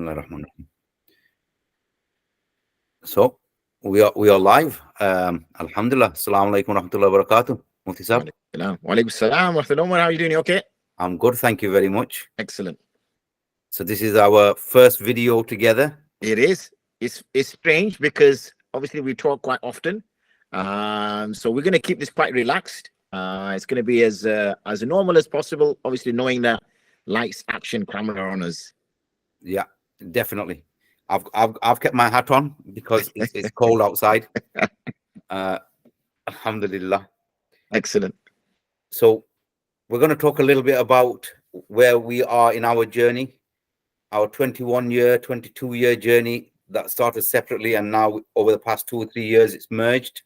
Bismillahirrahmanirrahim. So we are live. Alhamdulillah. Assalamu alaikum wa rahmatullahi wa barakatuh. Mufti sir. Wa alaikum salam. Umar, how are you doing? You okay? I'm good, thank you very much. Excellent. So this is our first video together. It is. It's strange because obviously we talk quite often. So we're going to keep this quite relaxed. It's going to be as normal as possible. Obviously, knowing that lights, action, camera are on us. Yeah, definitely. I've kept my hat on because it's cold outside. Alhamdulillah. Excellent. So we're going to talk a little bit about where we are in our journey, our 21-year, 22-year journey that started separately, and now over the past 2 or 3 years it's merged,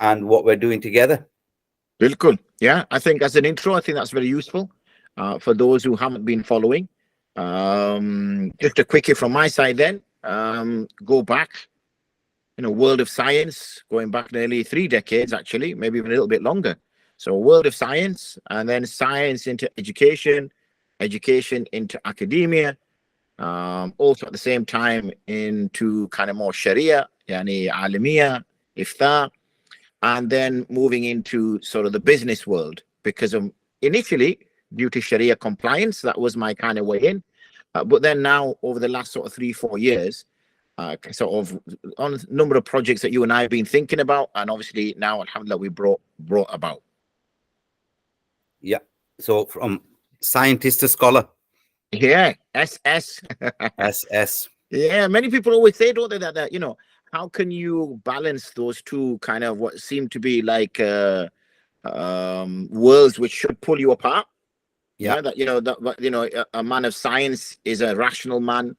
and what we're doing together. Bilkul. Yeah, I think as an intro, I think that's very useful for those who haven't been following. Just a quickie from my side then. Go back, world of science, going back nearly 3 decades, actually, maybe even a little bit longer. So world of science, and then science into education, education into academia, also at the same time into kind of more Sharia, yani alamiya, iftar, and then moving into sort of the business world, because initially, due to Sharia compliance, that was my kind of way in. But then now, over the last sort of 3-4 years, sort of on a number of projects that you and I have been thinking about, and obviously now, alhamdulillah, we brought about. Yeah. So from scientist to scholar. Yeah, SS. SS. Yeah, many people always say, don't they, that how can you balance those two kind of what seem to be like worlds which should pull you apart? Yeah. A man of science is a rational man.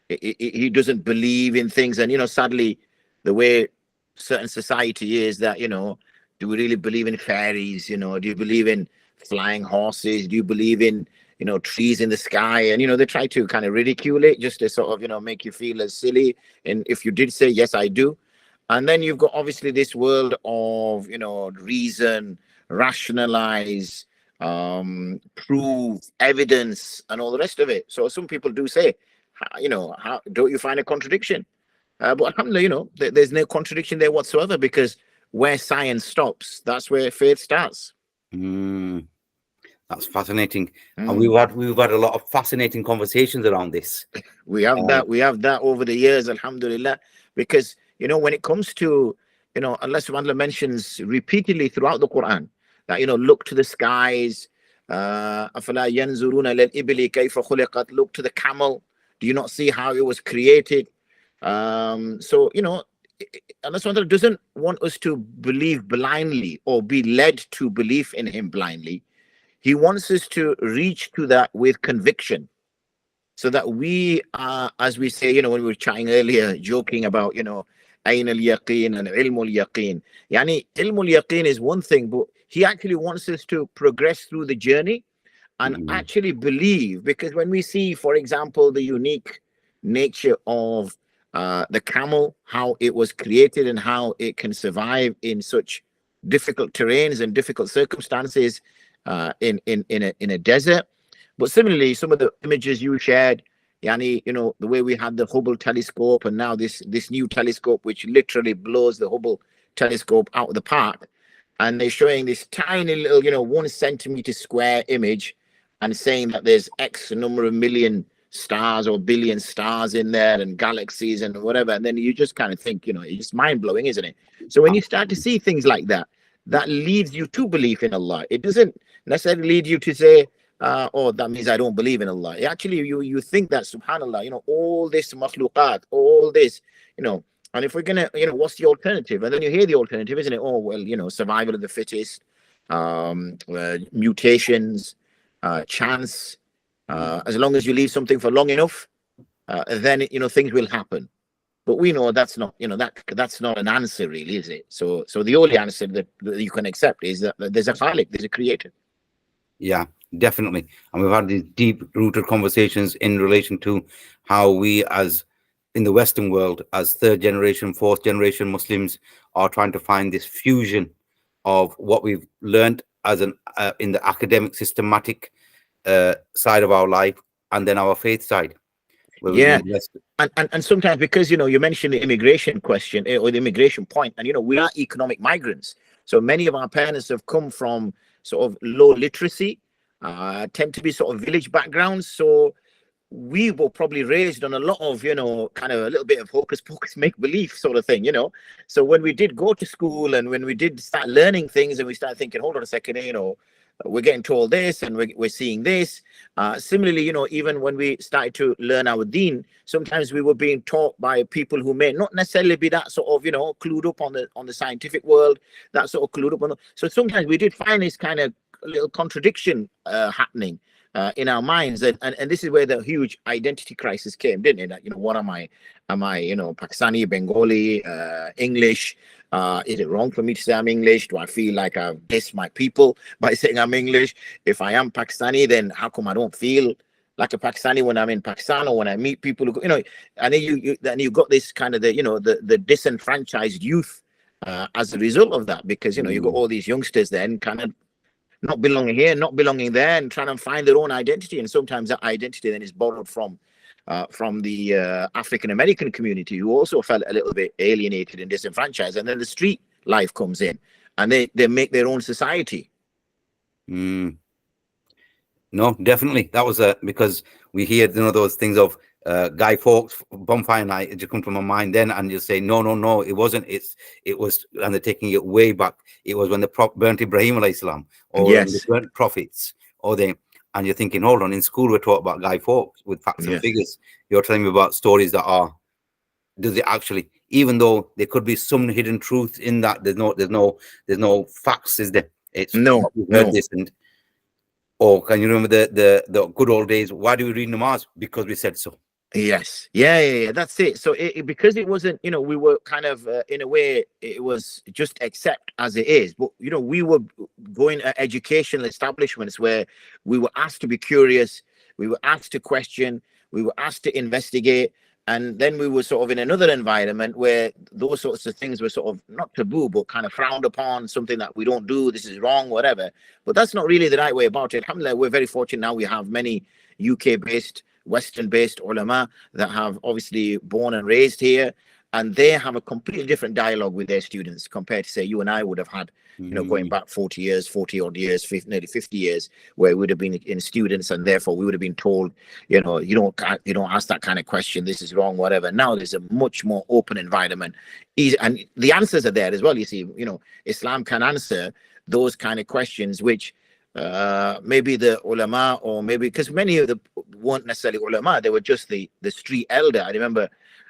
He doesn't believe in things, and sadly, the way certain society is that do we really believe in fairies? Do you believe in flying horses? Do you believe in trees in the sky? And they try to kind of ridicule it just to sort of make you feel as silly. And if you did say yes, I do. And then you've got obviously this world of reason, rationalize, prove, evidence, and all the rest of it. So some people do say, how don't you find a contradiction? But alhamdulillah, there's no contradiction there whatsoever, because where science stops, that's where faith starts. That's fascinating. And we've had a lot of fascinating conversations around this. We have that over the years, alhamdulillah, because when it comes to Allah subhanahu wa ta'ala mentions repeatedly throughout the Quran that look to the skies, أَفَلَا يَنْظُرُونَ لِلْإِبِلِ كَيْفَ خُلِقَتْ, look to the camel, do you not see how it was created? So Allah subhanahu wa ta'ala doesn't want us to believe blindly or be led to belief in him blindly. He wants us to reach to that with conviction, so that we are, as we say, when we were chatting earlier, joking about, ayn al-yaqeen and ilm al-yaqeen. Yani, ilm al-yaqeen is one thing, but he actually wants us to progress through the journey and actually believe, because when we see, for example, the unique nature of the camel, how it was created and how it can survive in such difficult terrains and difficult circumstances, in a desert. But similarly, some of the images you shared, Yani, the way we had the Hubble telescope, and now this new telescope, which literally blows the Hubble telescope out of the park, and they're showing this tiny little, 1 centimeter square image, and saying that there's X number of million stars or billion stars in there, and galaxies and whatever. And then you just kind of think, it's mind blowing, isn't it? So when you start to see things like that, that leads you to belief in Allah. It doesn't necessarily lead you to say, oh, that means I don't believe in Allah. Actually, you think that, subhanallah, all this makhluqat, all this, and if we're gonna, what's the alternative? And then you hear the alternative, isn't it? Oh, well, survival of the fittest, mutations, chance. As long as you leave something for long enough, then things will happen. But we know that's not, that's not an answer, really, is it? So the only answer that you can accept is that there's a Khaliq, there's a creator. Yeah, definitely. And we've had these deep-rooted conversations in relation to how we, as in the Western world, as 3rd generation, 4th generation Muslims, are trying to find this fusion of what we've learned as in the academic, systematic side of our life, and then our faith side. where we Yeah. need less. And sometimes, because you mentioned the immigration question, or the immigration point, and we are economic migrants. So many of our parents have come from sort of low literacy, tend to be sort of village backgrounds. So we were probably raised on a lot of, kind of a little bit of hocus pocus, make believe sort of thing. So when we did go to school and when we did start learning things and we started thinking, hold on a second, we're getting told this and we're seeing this. Similarly, even when we started to learn our deen, sometimes we were being taught by people who may not necessarily be that sort of, clued up on the scientific world, that sort of clued up on so sometimes we did find this kind of little contradiction happening in our minds, and this is where the huge identity crisis came, didn't it? That, what am I? Am I, Pakistani, Bengali, English? Is it wrong for me to say I'm English? Do I feel like I've dissed my people by saying I'm English? If I am Pakistani, then how come I don't feel like a Pakistani when I'm in Pakistan, or when I meet people who, and then you got this kind of the disenfranchised youth as a result of that, because you got all these youngsters then kind of not belonging here, not belonging there, and trying to find their own identity. And sometimes that identity then is borrowed from the African American community, who also felt a little bit alienated and disenfranchised. And then the street life comes in, and they make their own society. No, definitely. That was because we hear those things of Guy Fawkes bonfire night. It just come to my mind then, and you say no, it wasn't. It was, and they're taking it way back. It was when they burnt Ibrahim alayhi salam, or when they burnt prophets, and you're thinking, hold on, in school we're taught about Guy Fawkes with facts and figures. You're telling me about stories that does it actually, even though there could be some hidden truth in that, there's no facts, is there? It's no. This, and can you remember the good old days? Why do we read namaz? Because we said so. Yes. Yeah. That's it. So because it wasn't, we were kind of, in a way, it was just accept as it is. But, we were going to educational establishments where we were asked to be curious. We were asked to question. We were asked to investigate. And then we were sort of in another environment where those sorts of things were sort of not taboo, but kind of frowned upon, something that we don't do, this is wrong, whatever. But that's not really the right way about it. Alhamdulillah, we're very fortunate now. We have many UK-based, Western-based ulama that have obviously born and raised here, and they have a completely different dialogue with their students compared to, say, you and I would have had, going back 40 odd years, nearly 50 years, where we would have been in students, and therefore we would have been told, you don't ask that kind of question, this is wrong, whatever. Now there's a much more open environment, and the answers are there as well. You see, Islam can answer those kind of questions, which maybe the ulama, or maybe because many of them weren't necessarily ulama, they were just the street elder. I remember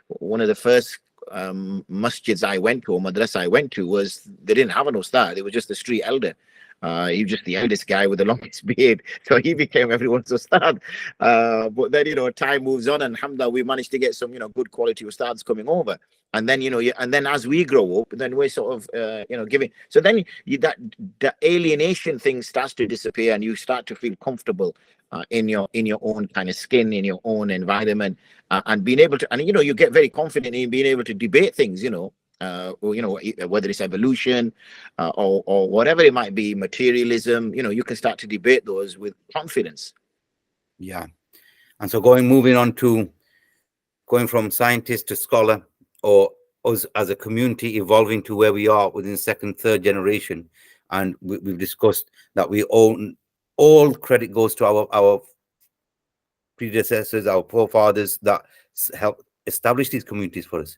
one of the first masjids I went to, or madrasa I went to, was they didn't have an ustad. They were just the street elder. He was just the eldest guy with the longest beard, so he became everyone's ustad. But then time moves on, and alhamdulillah, we managed to get some good quality ustads coming over. And then and then as we grow up, then we're sort of giving. So then that alienation thing starts to disappear, and you start to feel comfortable in your own kind of skin, in your own environment, and being able to, and you get very confident in being able to debate things, whether it's evolution or whatever it might be, materialism, you can start to debate those with confidence. Yeah. And so going from scientist to scholar, or us as a community evolving to where we are within second, third generation. And we've discussed that we own, all credit goes to our predecessors, our forefathers that helped establish these communities for us.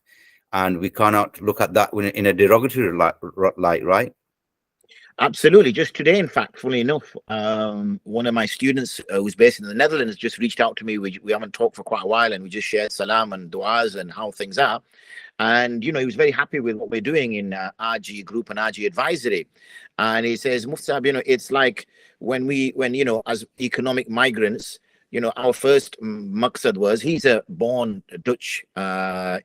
And we cannot look at that in a derogatory light, right? Absolutely. Just today, in fact, funnily enough, one of my students who's based in the Netherlands just reached out to me. We haven't talked for quite a while, and we just shared salam and du'as and how things are. And, he was very happy with what we're doing in RG Group and RG Advisory. And he says, Mufti, it's like when as economic migrants, our first maqsad was, he's a born Dutch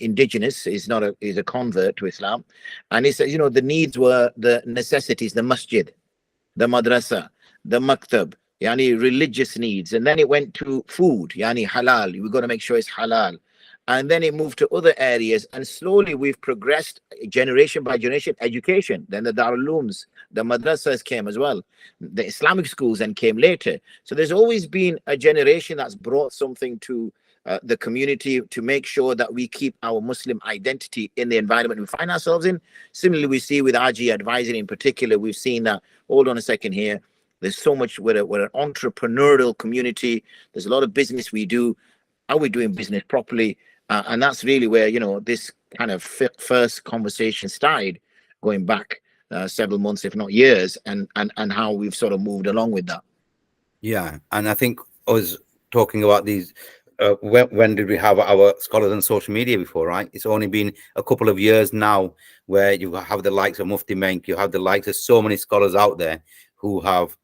indigenous, he's a convert to Islam. And he says, the needs were the necessities, the masjid, the madrasa, the maktab, yani religious needs. And then it went to food, yani halal. We've got to make sure it's halal. And then it moved to other areas, and slowly we've progressed generation by generation. Education, then the Darul Ulooms, the madrasas came as well, the Islamic schools then came later. So there's always been a generation that's brought something to the community to make sure that we keep our Muslim identity in the environment we find ourselves in. Similarly, we see with RG Advisory in particular, we've seen that, hold on a second here, there's so much, we're an entrepreneurial community. There's a lot of business we do. Are we doing business properly? And that's really where, this kind of first conversation started, going back several months, if not years, and how we've sort of moved along with that. Yeah, and I think I was talking about these. When did we have our scholars on social media before, right? It's only been a couple of years now where you have the likes of Mufti Menk, you have the likes of so many scholars out there who have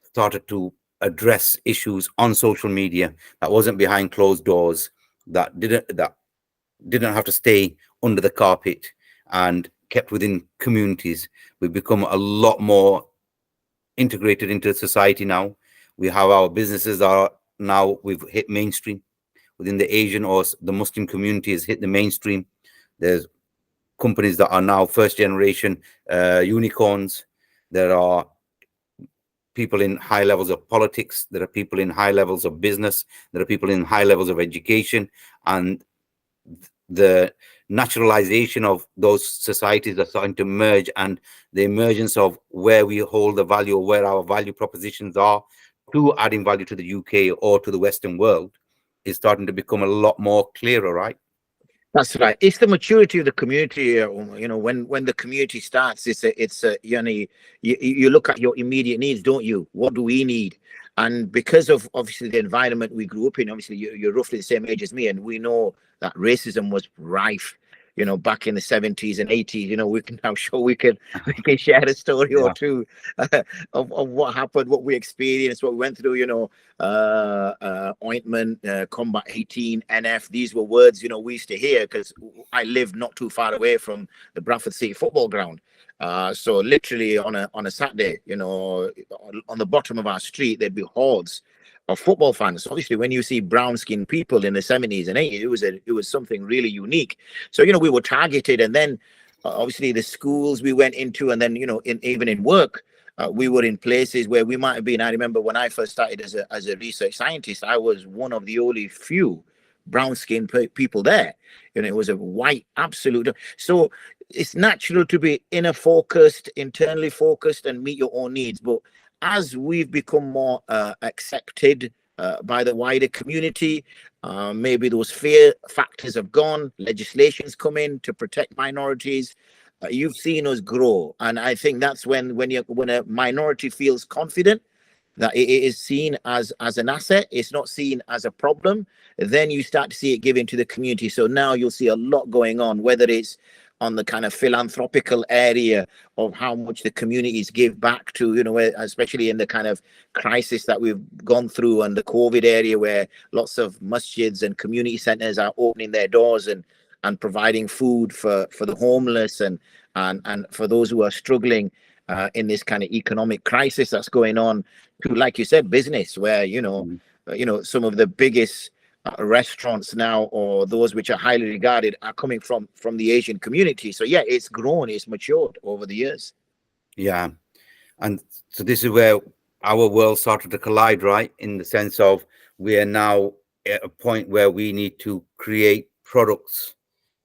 started to address issues on social media that wasn't behind closed doors, that didn't have to stay under the carpet and kept within communities. We've become a lot more integrated into society now. We have our businesses are now, we've hit mainstream within the Asian or the Muslim community has hit the mainstream. There's companies that are now first generation unicorns. There are people in high levels of politics. There are people in high levels of business. There are people in high levels of education. And the naturalization of those societies are starting to merge, and the emergence of where we hold the value, or where our value propositions are to adding value to the UK or to the Western world, is starting to become a lot more clearer, right? That's right. It's the maturity of the community. When the community starts, you look at your immediate needs, don't you? What do we need? And because of obviously the environment we grew up in, obviously you're roughly the same age as me, and we know that racism was rife. Back in the 70s and 80s. I'm sure we can share a story or two of what happened, what we experienced, what we went through. Ointment, Combat 18, NF. These were words we used to hear because I lived not too far away from the Bradford City football ground. So literally on a Saturday, on the bottom of our street, there'd be hordes of football fans. Obviously, when you see brown-skinned people in the 70s and 80s, it was something really unique. So we were targeted, and then obviously the schools we went into, and then even in work, we were in places where we might have been. I remember when I first started as a research scientist, I was one of the only few brown-skinned people there. It was a white absolute. So it's natural to be inner focused, internally focused, and meet your own needs. But as we've become more accepted by the wider community, maybe those fear factors have gone, legislation's come in to protect minorities. You've seen us grow. And I think that's when a minority feels confident that it is seen as an asset, it's not seen as a problem, then you start to see it given to the community. So now you'll see a lot going on, whether it's on the kind of philanthropical area of how much the communities give back to, especially in the kind of crisis that we've gone through, and the COVID area where lots of masjids and community centers are opening their doors and providing food for the homeless and for those who are struggling in this kind of economic crisis that's going on, to, like you said, business, where some of the biggest restaurants now, or those which are highly regarded, are coming from the Asian community. So yeah, it's grown, it's matured over the years. Yeah, and so this is where our world started to collide, right? In the sense of, we are now at a point where we need to create products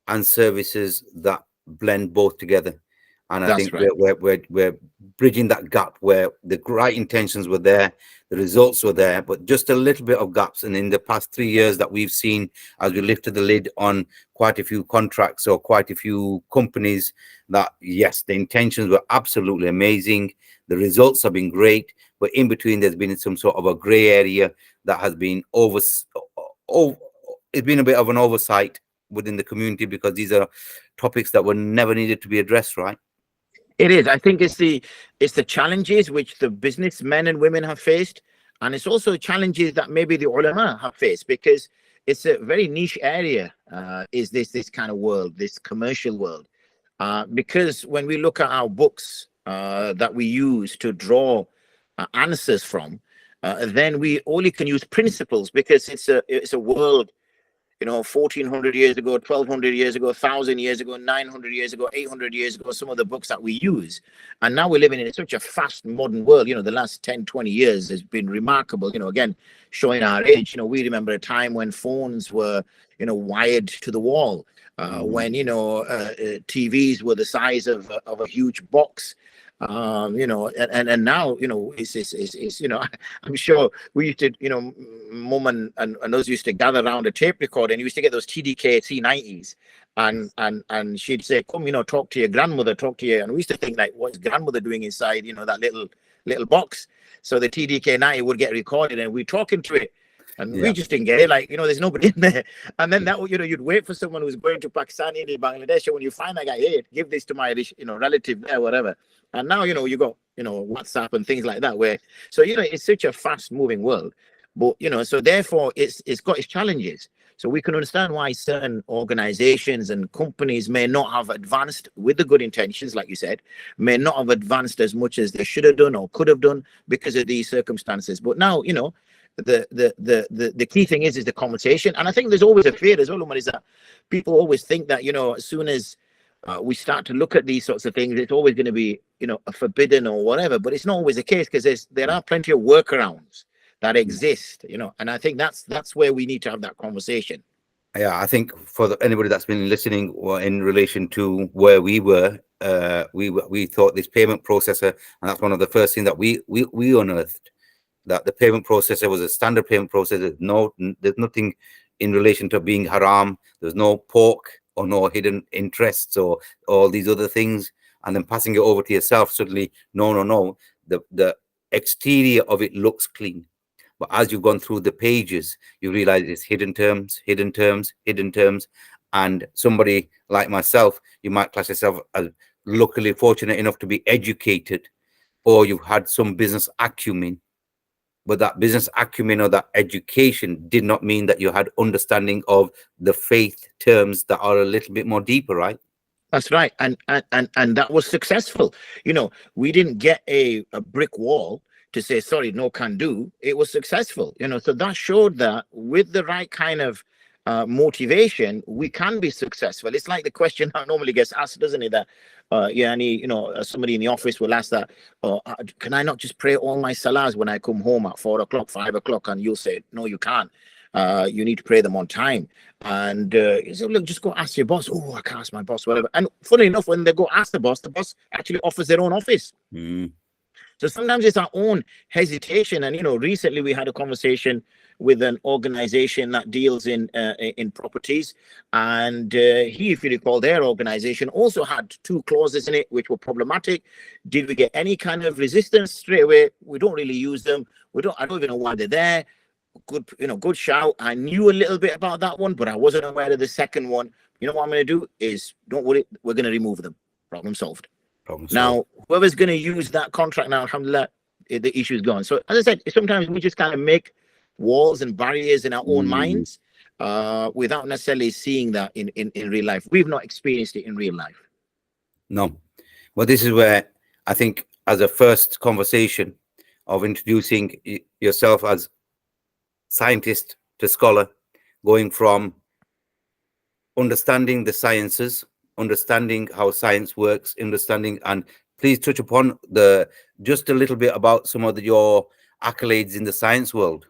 and services that blend both together. And I think we're bridging that gap where the right intentions were there, the results were there, but just a little bit of gaps. And in the past 3 years that we've seen, as we lifted the lid on quite a few contracts or quite a few companies, that yes, the intentions were absolutely amazing. The results have been great, but in between there's been some sort of a gray area that has been it's been a bit of an oversight within the community, because these are topics that were never needed to be addressed, right? It is. I think it's the challenges which the businessmen and women have faced, and it's also challenges that maybe the ulama have faced, because it's a very niche area. Is this kind of world, this commercial world? Because when we look at our books that we use to draw answers from, then we only can use principles, because it's a world 1400 years ago, 1200 years ago, 1000 years ago, 900 years ago, 800 years ago, some of the books that we use. And now we're living in such a fast modern world. The last 10, 20 years has been remarkable. Again, showing our age. We remember a time when phones were, wired to the wall. When TVs were the size of a huge box. And now it's I'm sure we used to, mum and those used to gather around a tape recorder, and you used to get those TDK T90s, and she'd say, come, talk to your grandmother, and we used to think, like, what's grandmother doing inside that little box? So the TDK 90 would get recorded and we're talking to it. And we just didn't get it, like, there's nobody in there. And then that, you'd wait for someone who's going to Pakistan, India, Bangladesh. And when you find that guy, hey, give this to my, relative there, whatever. And now, you got, WhatsApp and things like that, where, so, it's such a fast moving world. But, so therefore it's got its challenges. So we can understand why certain organizations and companies may not have advanced with the good intentions, like you said, may not have advanced as much as they should have done or could have done because of these circumstances. But now, the key thing is the conversation. And I think there's always a fear as well, Umar, is that people always think that, as soon as we start to look at these sorts of things, it's always going to be, a forbidden or whatever. But it's not always the case, because there are plenty of workarounds that exist, and I think that's where we need to have that conversation. Yeah, I think for anybody that's been listening, or in relation to where we were, we thought this payment processor, and that's one of the first things that we unearthed, that the payment processor was a standard payment processor. There's nothing in relation to being haram. There's no pork or no hidden interests or all these other things. And then passing it over to yourself, suddenly, no. The exterior of it looks clean. But as you've gone through the pages, you realize it's hidden terms. And somebody like myself, you might class yourself as luckily fortunate enough to be educated, or you've had some business acumen. But that business acumen or that education did not mean that you had understanding of the faith terms that are a little bit more deeper, right? That's right. And that was successful. We didn't get a brick wall to say, sorry, no can do. It was successful. So that showed that with the right kind of motivation, we can be successful. It's like the question that normally gets asked, doesn't it? That somebody in the office will ask that, can I not just pray all my salahs when I come home at 4 o'clock, 5 o'clock? And you'll say, no, you can't. You need to pray them on time. And you say, look, just go ask your boss. Oh, I can't ask my boss, whatever. And funny enough, when they go ask the boss actually offers their own office. So sometimes it's our own hesitation. And, recently we had a conversation with an organization that deals in properties. And if you recall, their organization also had 2 clauses in it which were problematic. Did we get any kind of resistance straight away? We don't really use them. I don't even know why they're there. Good shout. I knew a little bit about that one, but I wasn't aware of the second one. What I'm going to do is, don't worry, we're going to remove them. Problem solved. Now, whoever's going to use that contract now, alhamdulillah, the issue is gone. So as I said, sometimes we just kind of make walls and barriers in our own minds without necessarily seeing that in real life. We've not experienced it in real life. No. Well, this is where I think, as a first conversation of introducing yourself as scientist to scholar, going from understanding the sciences, understanding how science works, understanding, and please touch upon just a little bit about some of your accolades in the science world.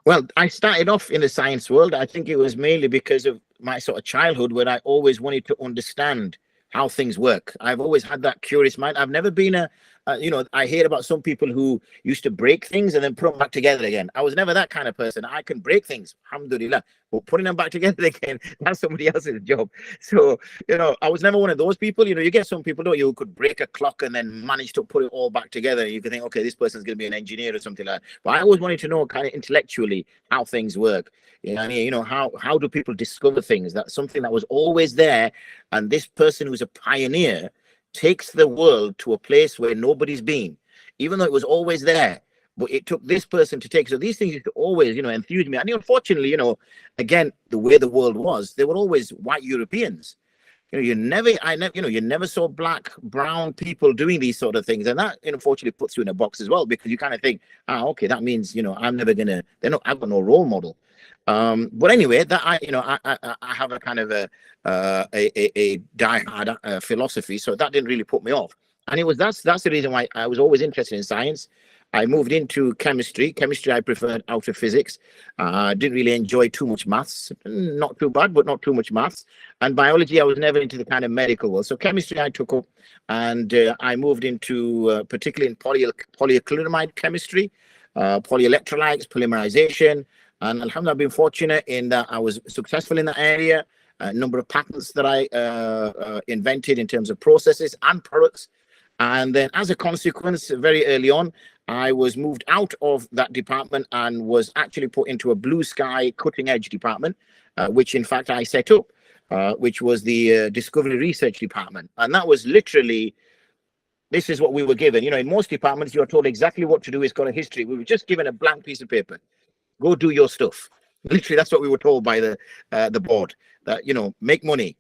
Well, I started off in the science world. I think it was mainly because of my sort of childhood, where I always wanted to understand how things work. I've always had that curious mind. I've never been I hear about some people who used to break things and then put them back together again. I was never that kind of person. I can break things, alhamdulillah, but putting them back together again, that's somebody else's job. So, I was never one of those people. You get some people, don't you, who could break a clock and then manage to put it all back together. You can think, okay, this person's going to be an engineer or something like that. But I always wanted to know kind of intellectually how things work. How do people discover things? That's something that was always there. And this person who's a pioneer takes the world to a place where nobody's been, even though it was always there. But it took this person to take. So these things used to always, enthuse me. And unfortunately, again, the way the world was, they were always white Europeans. you never saw black, brown people doing these sort of things, and that unfortunately puts you in a box as well, because you kind of think, okay, that means I'm never gonna. I've got no role model. But anyway, that I have a kind of a die-hard philosophy, so that didn't really put me off. And that's the reason why I was always interested in science. I moved into chemistry. Chemistry I preferred out of physics. Didn't really enjoy too much maths. Not too bad, but not too much maths. And biology, I was never into the kind of medical world. So chemistry I took up, and I moved into particularly in polyacrylamide chemistry, polyelectrolytes, polymerization. And alhamdulillah, I've been fortunate in that I was successful in that area. A number of patents that I invented in terms of processes and products. And then as a consequence, very early on, I was moved out of that department and was actually put into a blue sky cutting edge department, which in fact I set up, which was the discovery research department. And that was literally, this is what we were given. In most departments, you're told exactly what to do. It's got a history. We were just given a blank piece of paper. Go do your stuff. Literally, that's what we were told by the board. That make money,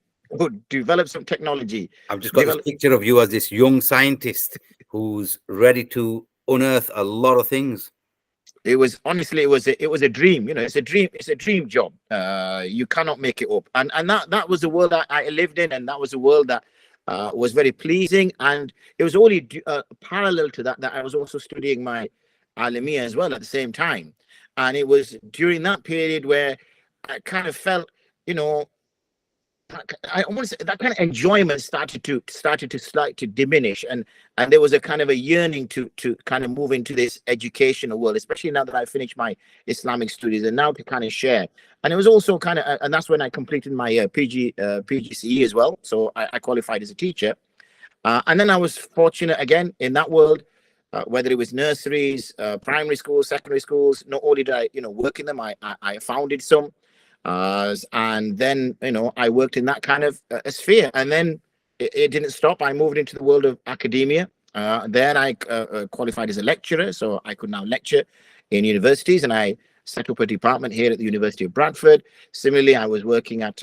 develop some technology. I've just got this picture of you as this young scientist who's ready to unearth a lot of things. It was honestly, it was a dream. It's a dream job. You cannot make it up. And that was the world that I lived in, and that was the world that was very pleasing. And it was only parallel to that I was also studying my Alamiya as well at the same time. And it was during that period where I kind of felt, I want to say that kind of enjoyment started to slightly diminish, and there was a kind of a yearning to kind of move into this educational world, especially now that I finished my Islamic studies, and now to kind of share. And it was also kind of, and that's when I completed my PGCE as well. So I qualified as a teacher, and then I was fortunate again in that world. Whether it was nurseries, primary schools, secondary schools, not only did I, work in them, I founded some, and then, I worked in that kind of sphere. And then it didn't stop. I moved into the world of academia. Then I qualified as a lecturer, so I could now lecture in universities, and I set up a department here at the University of Bradford. Similarly, I was working at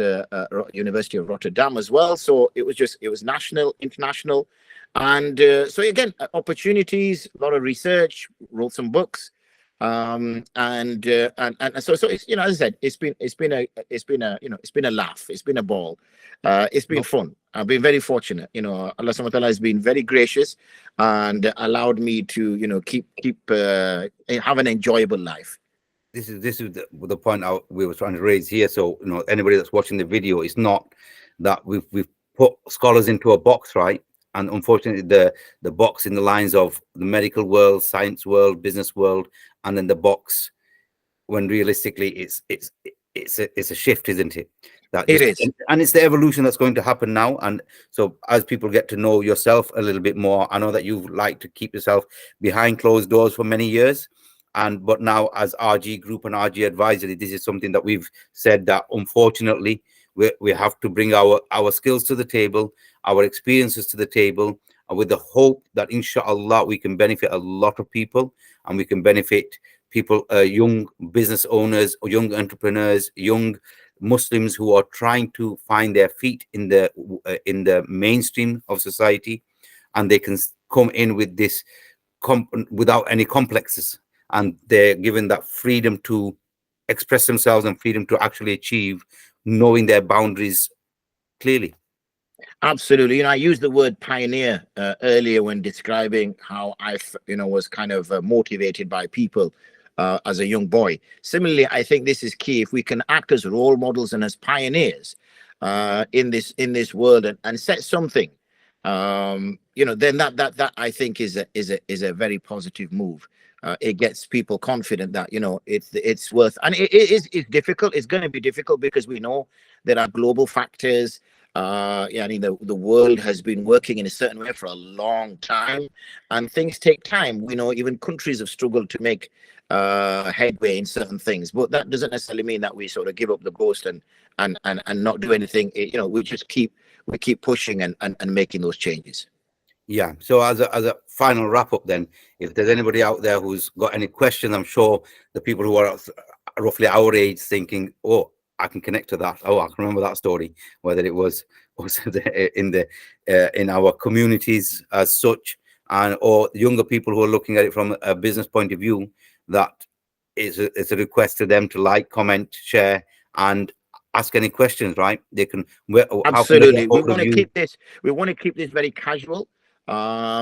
University of Rotterdam as well. So it was national, international. And so again, opportunities, a lot of research, wrote some books, and so it's, as I said, it's been a laugh, it's been a ball, it's been fun. I've been very fortunate. Allah subhanahu wa ta'ala has been very gracious and allowed me to keep have an enjoyable life. This is the point we were trying to raise here. So anybody that's watching the video, it's not that we've put scholars into a box, right? And unfortunately, the box in the lines of the medical world, science world, business world, and then the box, when realistically it's a shift, isn't it? It is, and it's the evolution that's going to happen now. And so as people get to know yourself a little bit more, I know that you like to keep yourself behind closed doors for many years. But now as RG Group and RG Advisory, this is something that we've said that unfortunately we have to bring our skills to the table, our experiences to the table, and with the hope that inshallah we can benefit a lot of people, and we can benefit people, young business owners, or young entrepreneurs, young Muslims who are trying to find their feet in the mainstream of society, and they can come in with this without any complexes, and they're given that freedom to express themselves and freedom to actually achieve, knowing their boundaries clearly. Absolutely. I used the word pioneer earlier when describing how I was kind of motivated by people as a young boy. Similarly, I think this is key. If we can act as role models and as pioneers in this world and set something, then that I think is a very positive move. It gets people confident that it's worth, and it's difficult. It's going to be difficult because we know there are global factors. The world has been working in a certain way for a long time, and things take time. We know even countries have struggled to make headway in certain things, but that doesn't necessarily mean that we sort of give up the ghost and not do anything. We just keep pushing and making those changes. Yeah. So as a final wrap up, then, if there's anybody out there who's got any questions, I'm sure the people who are roughly our age thinking, oh, I can connect to that. Oh, I can remember that story, whether it was in our communities as such, and or younger people who are looking at it from a business point of view. That it's a request to them to like, comment, share, and ask any questions. Right? They can. How can they get Absolutely. We hold want of to you? keep this. We want to keep this very casual.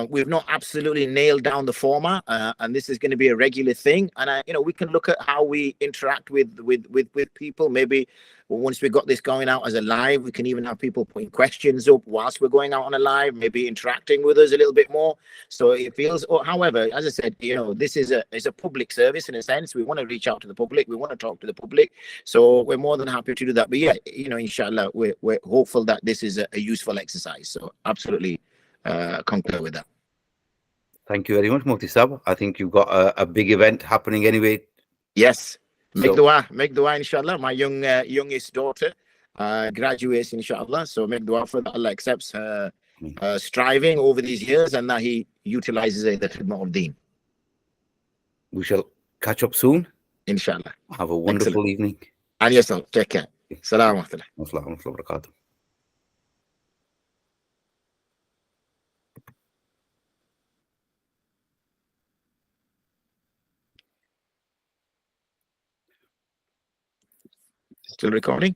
We've not absolutely nailed down the format, and this is going to be a regular thing. And we can look at how we interact with people. Maybe once we got this going out as a live, we can even have people putting questions up whilst we're going out on a live, maybe interacting with us a little bit more. So it feels. Or, however, as I said, this is a public service in a sense. We want to reach out to the public. We want to talk to the public. So we're more than happy to do that. But yeah, inshallah, we're hopeful that this is a useful exercise. So absolutely concur with that. Thank you very much, Mufti Sab. I think you've got a big event happening anyway. Yes, make So dua, inshallah. My youngest daughter graduates, inshallah. So make dua for that Allah accepts her striving over these years and that He utilizes it in the khidmah of Deen. we shall catch up soon. Inshallah. Have a wonderful Excellent. evening. And yourself. Take care. Salaam alaikum. Assalamu alaikum wa barakatuh. Still recording?